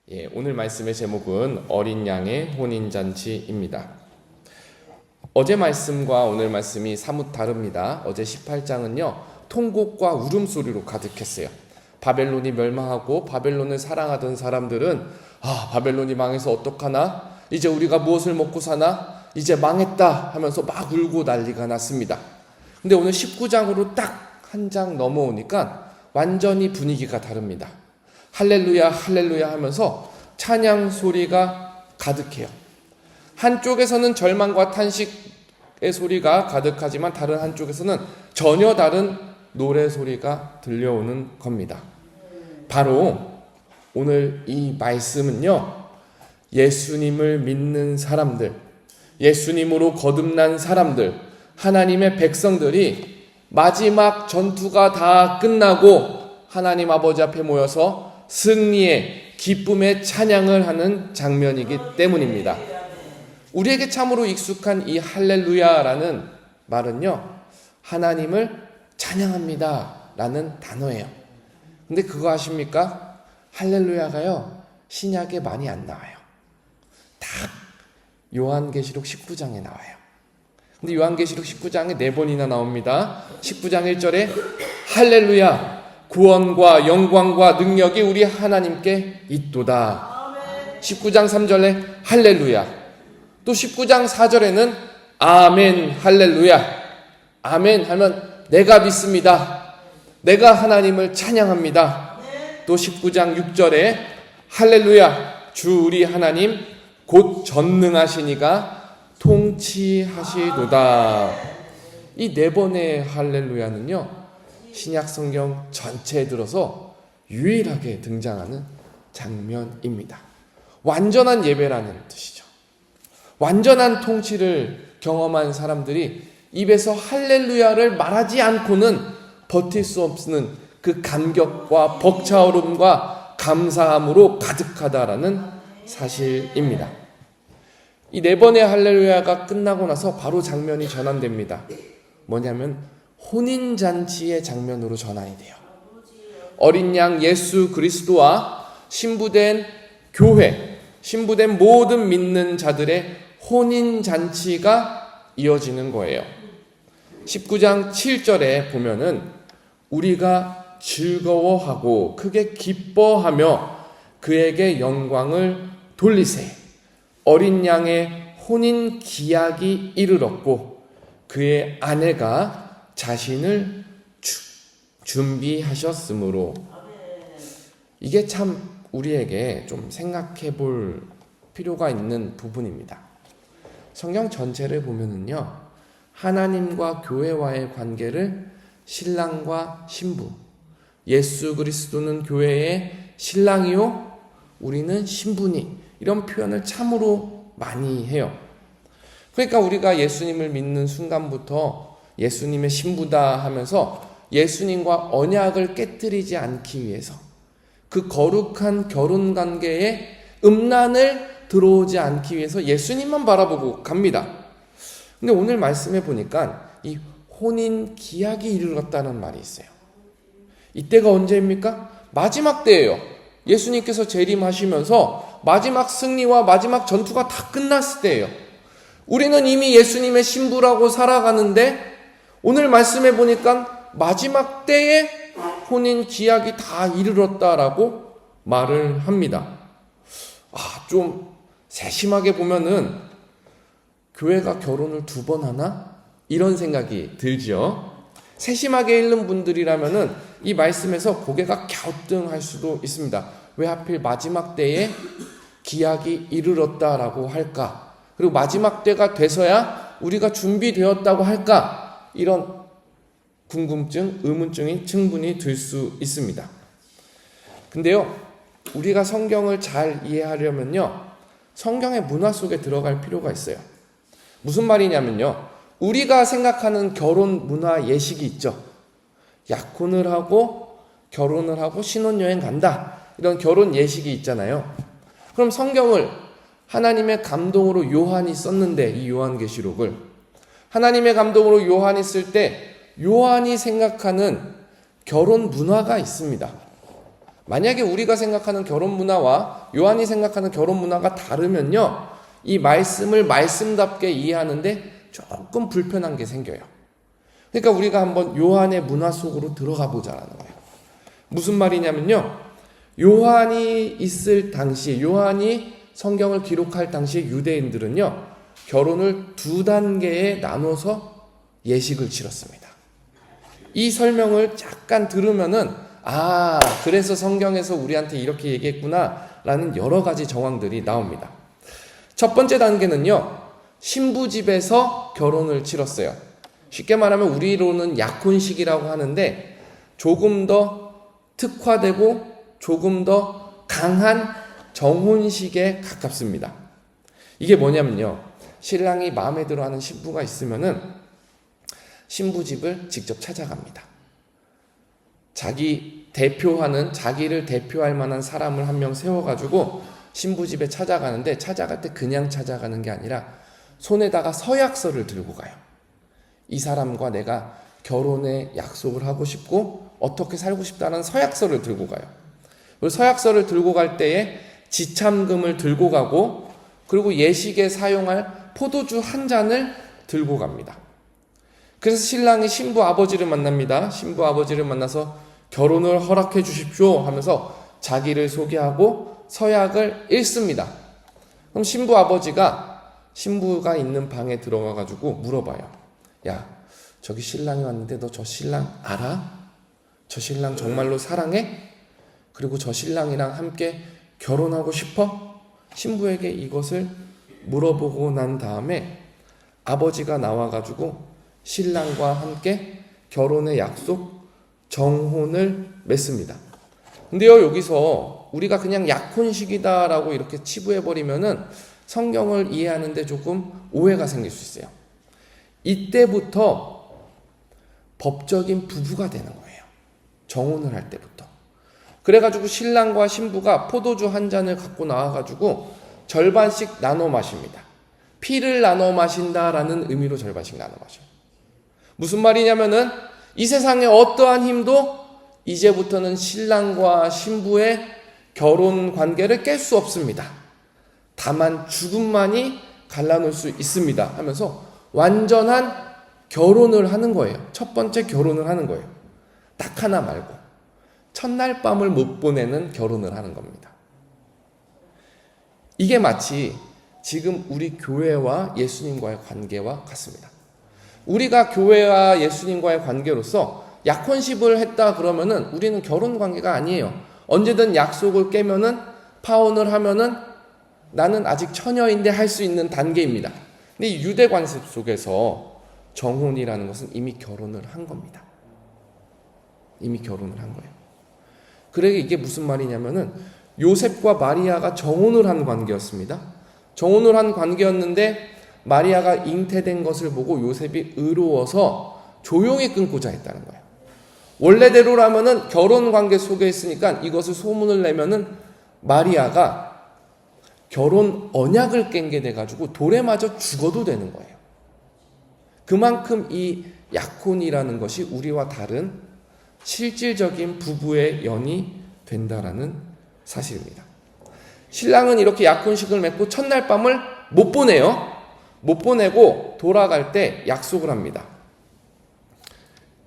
오늘 말씀의 제목은 어린 양의 혼인잔치입니다. 어제 말씀과 오늘 말씀이 사뭇 다릅니다. 어제 18장은요, 통곡과 울음소리로 가득했어요. 바벨론이 멸망하고 바벨론을 사랑하던 사람들은 바벨론이 망해서 어떡하나? 이제 우리가 무엇을 먹고 사나? 이제 망했다 하면서 막 울고 난리가 났습니다. 근데 오늘 19장으로 딱 한 장 넘어오니까 완전히 분위기가 다릅니다. 할렐루야 할렐루야 하면서 찬양 소리가 가득해요. 한쪽에서는 절망과 탄식의 소리가 가득하지만 다른 한쪽에서는 전혀 다른 노래 소리가 들려오는 겁니다. 바로 오늘 이 말씀은요, 예수님을 믿는 사람들, 예수님으로 거듭난 사람들, 하나님의 백성들이 마지막 전투가 다 끝나고 하나님 아버지 앞에 모여서 승리의 기쁨의 찬양을 하는 장면이기 때문입니다. 우리에게 참으로 익숙한 이 할렐루야라는 말은요, 하나님을 찬양합니다 라는 단어예요. 근데 그거 아십니까? 할렐루야가요, 신약에 많이 안 나와요. 딱 요한계시록 19장에 나와요. 근데 요한계시록 19장에 4번이나 나옵니다. 19장 1절에 할렐루야, 구원과 영광과 능력이 우리 하나님께 있도다. 19장 3절에 할렐루야. 또 19장 4절에는 아멘 할렐루야. 아멘 하면 내가 믿습니다. 내가 하나님을 찬양합니다. 또 19장 6절에 할렐루야, 주 우리 하나님 곧 전능하시니가 통치하시도다. 이 4번의 할렐루야는요, 신약 성경 전체에 들어서 유일하게 등장하는 장면입니다. 완전한 예배라는 뜻이죠. 완전한 통치를 경험한 사람들이 입에서 할렐루야를 말하지 않고는 버틸 수 없는 그 감격과 벅차오름과 감사함으로 가득하다라는 사실입니다. 이 4번의 할렐루야가 끝나고 나서 바로 장면이 전환됩니다. 뭐냐면 혼인잔치의 장면으로 전환이 돼요. 어린 양 예수 그리스도와 신부된 교회, 신부된 모든 믿는 자들의 혼인잔치가 이어지는 거예요. 19장 7절에 보면은 우리가 즐거워하고 크게 기뻐하며 그에게 영광을 돌리세. 어린 양의 혼인 기약이 이르렀고 그의 아내가 자신을 준비하셨으므로. 이게 참 우리에게 좀 생각해 볼 필요가 있는 부분입니다. 성경 전체를 보면은요, 하나님과 교회와의 관계를 신랑과 신부, 예수 그리스도는 교회의 신랑이요 우리는 신부니, 이런 표현을 참으로 많이 해요. 그러니까 우리가 예수님을 믿는 순간부터 예수님의 신부다 하면서 예수님과 언약을 깨뜨리지 않기 위해서, 그 거룩한 결혼 관계에 음란을 들어오지 않기 위해서 예수님만 바라보고 갑니다. 근데 오늘 말씀해 보니까 이 혼인 기약이 이르렀다는 말이 있어요. 이때가 언제입니까? 마지막 때예요. 예수님께서 재림하시면서 마지막 승리와 마지막 전투가 다 끝났을 때예요. 우리는 이미 예수님의 신부라고 살아가는데 오늘 말씀해 보니까 마지막 때에 혼인 기약이 다 이르렀다라고 말을 합니다. 좀 세심하게 보면은 교회가 결혼을 2번 하나? 이런 생각이 들죠. 세심하게 읽는 분들이라면은 이 말씀에서 고개가 갸우뚱할 수도 있습니다. 왜 하필 마지막 때에 기약이 이르렀다라고 할까? 그리고 마지막 때가 돼서야 우리가 준비되었다고 할까? 이런 궁금증, 의문증이 충분히 들 수 있습니다. 근데요, 우리가 성경을 잘 이해하려면요, 성경의 문화 속에 들어갈 필요가 있어요. 무슨 말이냐면요, 우리가 생각하는 결혼 문화 예식이 있죠. 약혼을 하고 결혼을 하고 신혼여행 간다, 이런 결혼 예식이 있잖아요. 그럼 성경을 하나님의 감동으로 요한이 썼는데, 이 요한계시록을 하나님의 감동으로 요한이 쓸 때 요한이 생각하는 결혼 문화가 있습니다. 만약에 우리가 생각하는 결혼 문화와 요한이 생각하는 결혼 문화가 다르면요, 이 말씀을 말씀답게 이해하는데 조금 불편한 게 생겨요. 그러니까 우리가 한번 요한의 문화 속으로 들어가 보자라는 거예요. 무슨 말이냐면요, 요한이 있을 당시, 요한이 성경을 기록할 당시 유대인들은요, 결혼을 두 단계에 나눠서 예식을 치렀습니다. 이 설명을 잠깐 들으면은, 아, 그래서 성경에서 우리한테 이렇게 얘기했구나 라는 여러 가지 정황들이 나옵니다. 첫 번째 단계는요, 신부집에서 결혼을 치렀어요. 쉽게 말하면 우리로는 약혼식이라고 하는데 조금 더 특화되고 조금 더 강한 정혼식에 가깝습니다. 이게 뭐냐면요, 신랑이 마음에 들어하는 신부가 있으면은 신부집을 직접 찾아갑니다. 자기를 대표할 만한 사람을 한 명 세워가지고 신부집에 찾아가는데, 찾아갈 때 그냥 찾아가는 게 아니라 손에다가 서약서를 들고 가요. 이 사람과 내가 결혼의 약속을 하고 싶고 어떻게 살고 싶다는 서약서를 들고 가요. 그리고 서약서를 들고 갈 때에 지참금을 들고 가고, 그리고 예식에 사용할 포도주 한 잔을 들고 갑니다. 그래서 신랑이 신부 아버지를 만납니다. 신부 아버지를 만나서 결혼을 허락해 주십시오 하면서 자기를 소개하고 서약을 읽습니다. 그럼 신부 아버지가 신부가 있는 방에 들어가 가지고 물어봐요. 야, 저기 신랑이 왔는데 너 저 신랑 알아? 저 신랑 정말로 사랑해? 그리고 저 신랑이랑 함께 결혼하고 싶어? 신부에게 이것을 물어보고 난 다음에 아버지가 나와가지고 신랑과 함께 결혼의 약속, 정혼을 맺습니다. 근데요, 여기서 우리가 그냥 약혼식이다라고 이렇게 치부해버리면은 성경을 이해하는데 조금 오해가 생길 수 있어요. 이때부터 법적인 부부가 되는 거예요. 정혼을 할 때부터. 그래가지고 신랑과 신부가 포도주 한 잔을 갖고 나와가지고 절반씩 나눠 마십니다. 피를 나눠 마신다라는 의미로 절반씩 나눠 마셔요. 무슨 말이냐면은 이 세상에 어떠한 힘도 이제부터는 신랑과 신부의 결혼 관계를 깰 수 없습니다. 다만 죽음만이 갈라놓을 수 있습니다 하면서 완전한 결혼을 하는 거예요. 첫 번째 결혼을 하는 거예요. 딱 하나 말고 첫날 밤을 못 보내는 결혼을 하는 겁니다. 이게 마치 지금 우리 교회와 예수님과의 관계와 같습니다. 우리가 교회와 예수님과의 관계로서 약혼식을 했다 그러면은 우리는 결혼 관계가 아니에요. 언제든 약속을 깨면은, 파혼을 하면은 나는 아직 처녀인데 할 수 있는 단계입니다. 근데 유대 관습 속에서 정혼이라는 것은 이미 결혼을 한 겁니다. 이미 결혼을 한 거예요. 그러게 이게 무슨 말이냐면은 요셉과 마리아가 정혼을 한 관계였습니다. 정혼을 한 관계였는데 마리아가 잉태된 것을 보고 요셉이 의로워서 조용히 끊고자 했다는 거예요. 원래대로라면은 결혼 관계 속에 있으니까 이것을 소문을 내면은 마리아가 결혼 언약을 깬 게 돼가지고 돌에 맞아 죽어도 되는 거예요. 그만큼 이 약혼이라는 것이 우리와 다른 실질적인 부부의 연이 된다라는 사실입니다. 신랑은 이렇게 약혼식을 맺고 첫날 밤을 못 보내요. 못 보내고 돌아갈 때 약속을 합니다.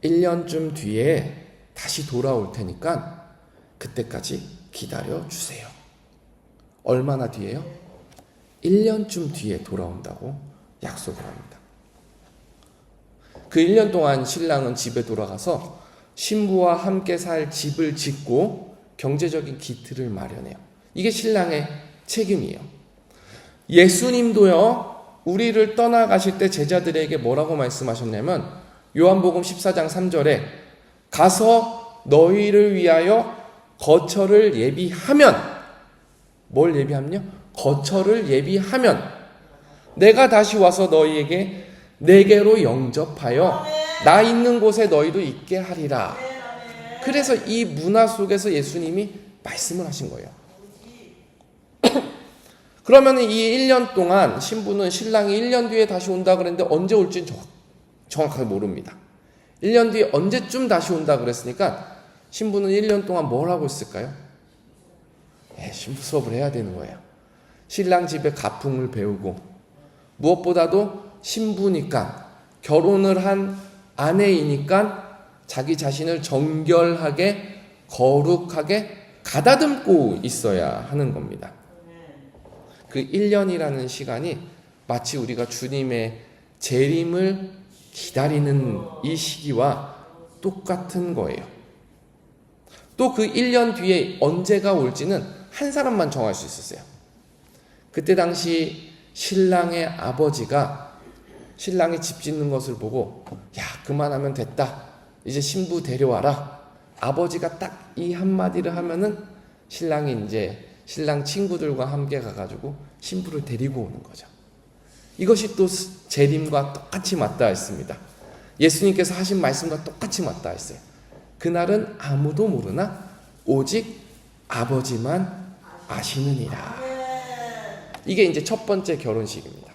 1년쯤 뒤에 다시 돌아올 테니까 그때까지 기다려 주세요. 얼마나 뒤에요? 1년쯤 뒤에 돌아온다고 약속을 합니다. 그 1년 동안 신랑은 집에 돌아가서 신부와 함께 살 집을 짓고 경제적인 기틀을 마련해요. 이게 신랑의 책임이에요. 예수님도요, 우리를 떠나가실 때 제자들에게 뭐라고 말씀하셨냐면 요한복음 14장 3절에 가서 너희를 위하여 거처를 예비하면, 뭘 예비하면요? 거처를 예비하면 내가 다시 와서 너희에게 내게로 영접하여 나 있는 곳에 너희도 있게 하리라. 그래서 이 문화 속에서 예수님이 말씀을 하신 거예요. 그러면 이 1년 동안 신부는 신랑이 1년 뒤에 다시 온다 그랬는데 언제 올지 정확하게 모릅니다. 1년 뒤에 언제쯤 다시 온다 그랬으니까 신부는 1년 동안 뭘 하고 있을까요? 신부 수업을 해야 되는 거예요. 신랑 집에 가풍을 배우고, 무엇보다도 신부니까, 결혼을 한 아내이니까 자기 자신을 정결하게, 거룩하게 가다듬고 있어야 하는 겁니다. 그 1년이라는 시간이 마치 우리가 주님의 재림을 기다리는 이 시기와 똑같은 거예요. 또 그 1년 뒤에 언제가 올지는 한 사람만 정할 수 있었어요. 그때 당시 신랑의 아버지가 신랑이 집 짓는 것을 보고, 야, 그만하면 됐다, 이제 신부 데려와라, 아버지가 딱 이 한마디를 하면은 신랑이 이제 신랑 친구들과 함께 가가지고 신부를 데리고 오는 거죠. 이것이 또 재림과 똑같이 맞닿아 있습니다. 예수님께서 하신 말씀과 똑같이 맞닿아 있어요. 그날은 아무도 모르나 오직 아버지만 아시느니라. 이게 이제 첫 번째 결혼식입니다.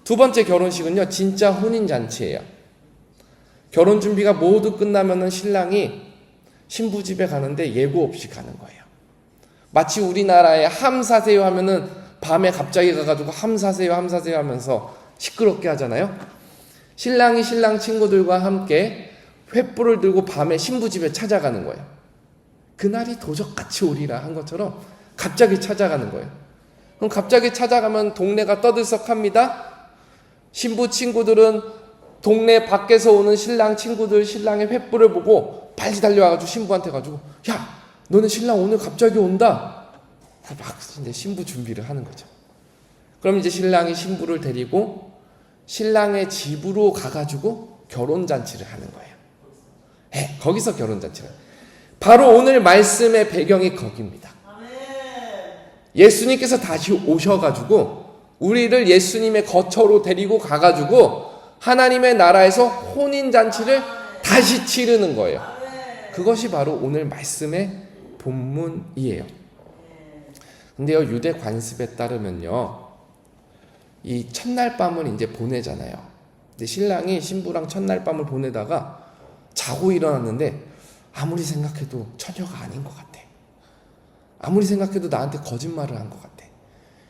두 번째 결혼식은요, 진짜 혼인잔치예요. 결혼 준비가 모두 끝나면은 신랑이 신부 집에 가는데 예고 없이 가는 거예요. 마치 우리나라에 함 사세요 하면은 밤에 갑자기 가가지고 함 사세요 하면서 시끄럽게 하잖아요. 신랑이 신랑 친구들과 함께 횃불을 들고 밤에 신부 집에 찾아가는 거예요. 그날이 도적같이 오리라 한 것처럼 갑자기 찾아가는 거예요. 그럼 갑자기 찾아가면 동네가 떠들썩합니다. 신부 친구들은 동네 밖에서 오는 신랑 친구들, 신랑의 횃불을 보고 빨리 달려와가지고 신부한테 가지고, 야, 너네 신랑 오늘 갑자기 온다. 막 이제 신부 준비를 하는 거죠. 그럼 이제 신랑이 신부를 데리고 신랑의 집으로 가가지고 결혼잔치를 하는 거예요. 거기서 결혼잔치를. 바로 오늘 말씀의 배경이 거기입니다. 예수님께서 다시 오셔가지고 우리를 예수님의 거처로 데리고 가가지고 하나님의 나라에서 혼인잔치를 다시 치르는 거예요. 그것이 바로 오늘 말씀의 본문이에요. 근데요, 유대 관습에 따르면요, 이 첫날 밤을 이제 보내잖아요. 근데 신랑이 신부랑 첫날 밤을 보내다가 자고 일어났는데 아무리 생각해도 처녀가 아닌 것 같아. 아무리 생각해도 나한테 거짓말을 한 것 같아.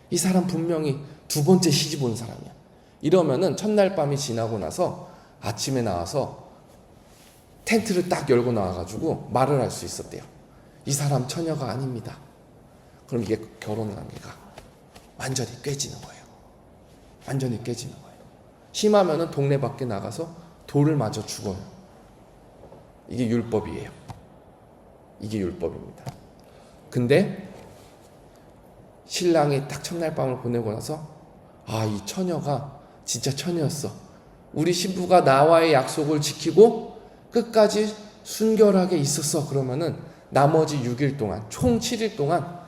이 사람 분명히 두 번째 시집 온 사람이야. 이러면은 첫날 밤이 지나고 나서 아침에 나와서 텐트를 딱 열고 나와가지고 말을 할 수 있었대요. 이 사람 처녀가 아닙니다. 그럼 이게 결혼 관계가 완전히 깨지는 거예요. 완전히 깨지는 거예요. 심하면은 동네 밖에 나가서 돌을 맞아 죽어요. 이게 율법이에요. 이게 율법입니다. 근데 신랑이 딱 첫날 밤을 보내고 나서, 아, 이 처녀가 진짜 처녀였어. 우리 신부가 나와의 약속을 지키고 끝까지 순결하게 있었어. 그러면은 나머지 6일 동안, 총 7일 동안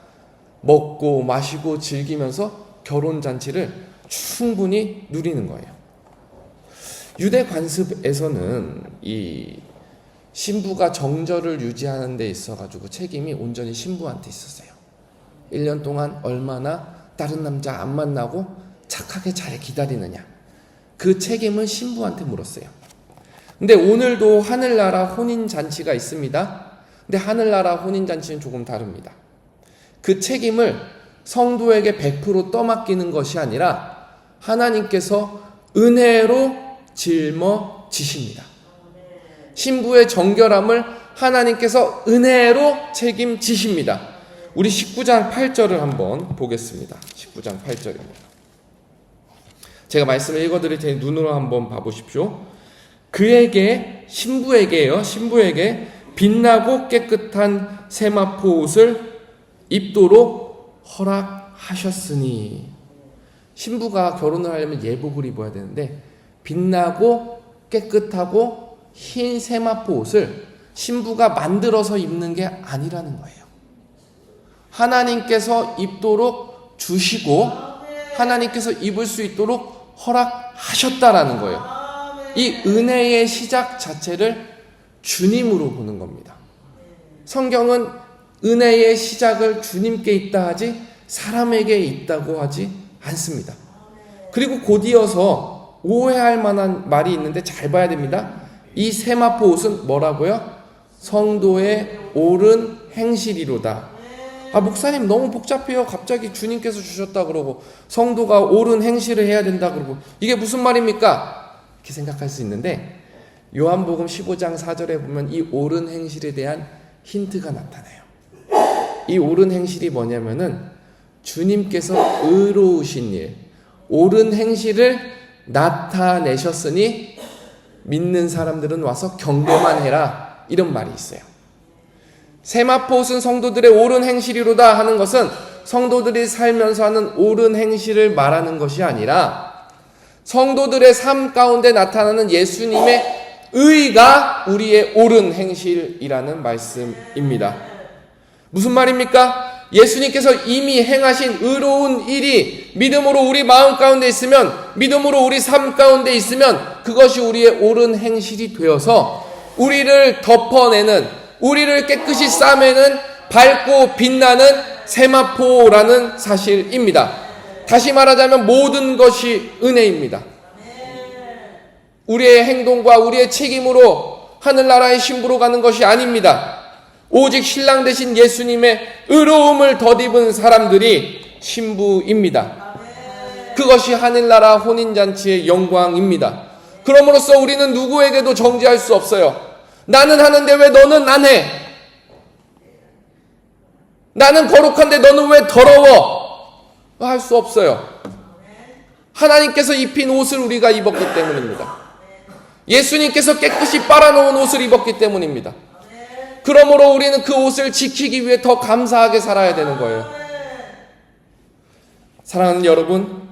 먹고 마시고 즐기면서 결혼잔치를 충분히 누리는 거예요. 유대 관습에서는 이 신부가 정절을 유지하는 데 있어가지고 책임이 온전히 신부한테 있었어요. 1년 동안 얼마나 다른 남자 안 만나고 착하게 잘 기다리느냐, 그 책임을 신부한테 물었어요. 근데 오늘도 하늘나라 혼인잔치가 있습니다. 근데 하늘나라 혼인잔치는 조금 다릅니다. 그 책임을 성도에게 100% 떠맡기는 것이 아니라 하나님께서 은혜로 짊어지십니다. 신부의 정결함을 하나님께서 은혜로 책임지십니다. 우리 19장 8절을 한번 보겠습니다. 19장 8절입니다. 제가 말씀을 읽어드릴 테니 눈으로 한번 봐보십시오. 그에게, 신부에게 빛나고 깨끗한 세마포 옷을 입도록 허락하셨으니, 신부가 결혼을 하려면 예복을 입어야 되는데 빛나고 깨끗하고 흰 세마포 옷을 신부가 만들어서 입는 게 아니라는 거예요. 하나님께서 입도록 주시고 하나님께서 입을 수 있도록 허락하셨다라는 거예요. 이 은혜의 시작 자체를 주님으로 보는 겁니다. 성경은 은혜의 시작을 주님께 있다 하지 사람에게 있다고 하지 않습니다. 그리고 곧이어서 오해할 만한 말이 있는데 잘 봐야 됩니다. 이 세마포 옷은 뭐라고요? 성도의 옳은 행실이로다. 목사님 너무 복잡해요. 갑자기 주님께서 주셨다 그러고 성도가 옳은 행실을 해야 된다 그러고 이게 무슨 말입니까? 이렇게 생각할 수 있는데 요한복음 15장 4절에 보면 이 옳은 행실에 대한 힌트가 나타나요. 이 옳은 행실이 뭐냐면은 주님께서 의로우신 일, 옳은 행실을 나타내셨으니 믿는 사람들은 와서 경배만 해라, 이런 말이 있어요. 세마포 옷은 성도들의 옳은 행실이로다 하는 것은 성도들이 살면서 하는 옳은 행실을 말하는 것이 아니라 성도들의 삶 가운데 나타나는 예수님의 의가 우리의 옳은 행실이라는 말씀입니다. 무슨 말입니까? 예수님께서 이미 행하신 의로운 일이 믿음으로 우리 마음 가운데 있으면, 믿음으로 우리 삶 가운데 있으면 그것이 우리의 옳은 행실이 되어서 우리를 덮어내는, 우리를 깨끗이 싸매는 밝고 빛나는 세마포라는 사실입니다. 다시 말하자면 모든 것이 은혜입니다. 우리의 행동과 우리의 책임으로 하늘나라의 신부로 가는 것이 아닙니다. 오직 신랑 되신 예수님의 의로움을 덧입은 사람들이 신부입니다. 그것이 하늘나라 혼인잔치의 영광입니다. 그럼으로써 우리는 누구에게도 정죄할 수 없어요. 나는 하는데 왜 너는 안 해? 나는 거룩한데 너는 왜 더러워? 할 수 없어요. 하나님께서 입힌 옷을 우리가 입었기 때문입니다. 예수님께서 깨끗이 빨아놓은 옷을 입었기 때문입니다. 그러므로 우리는 그 옷을 지키기 위해 더 감사하게 살아야 되는 거예요. 사랑하는 여러분,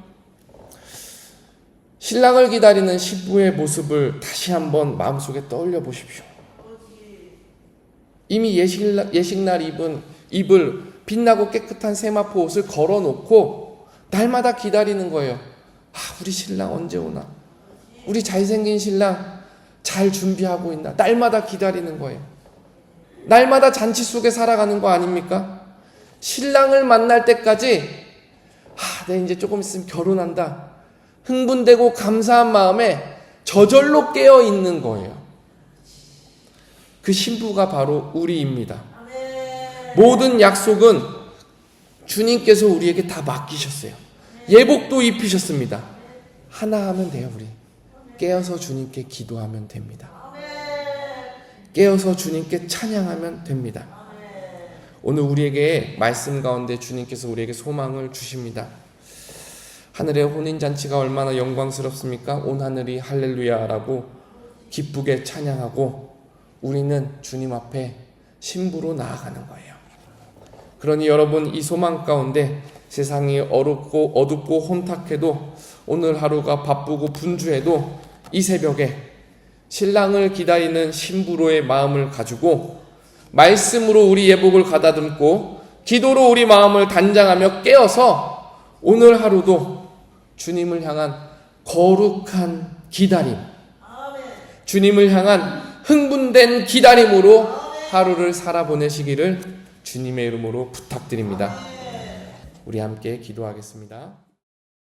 신랑을 기다리는 신부의 모습을 다시 한번 마음속에 떠올려 보십시오. 이미 예식날 입을 빛나고 깨끗한 세마포 옷을 걸어놓고 날마다 기다리는 거예요. 우리 신랑 언제 오나? 우리 잘생긴 신랑 잘 준비하고 있나? 날마다 기다리는 거예요. 날마다 잔치 속에 살아가는 거 아닙니까? 신랑을 만날 때까지 내 이제 조금 있으면 결혼한다, 흥분되고 감사한 마음에 저절로 깨어 있는 거예요. 그 신부가 바로 우리입니다. 모든 약속은 주님께서 우리에게 다 맡기셨어요. 예복도 입히셨습니다. 하나 하면 돼요. 우리 깨어서 주님께 기도하면 됩니다. 깨어서 주님께 찬양하면 됩니다. 오늘 우리에게 말씀 가운데 주님께서 우리에게 소망을 주십니다. 하늘의 혼인잔치가 얼마나 영광스럽습니까? 온 하늘이 할렐루야라고 기쁘게 찬양하고 우리는 주님 앞에 신부로 나아가는 거예요. 그러니 여러분, 이 소망 가운데 세상이 어둡고 혼탁해도, 오늘 하루가 바쁘고 분주해도 이 새벽에 신랑을 기다리는 신부로의 마음을 가지고 말씀으로 우리 예복을 가다듬고 기도로 우리 마음을 단장하며 깨어서 오늘 하루도 주님을 향한 거룩한 기다림, 주님을 향한 흥분된 기다림으로 하루를 살아보내시기를 주님의 이름으로 부탁드립니다. 우리 함께 기도하겠습니다.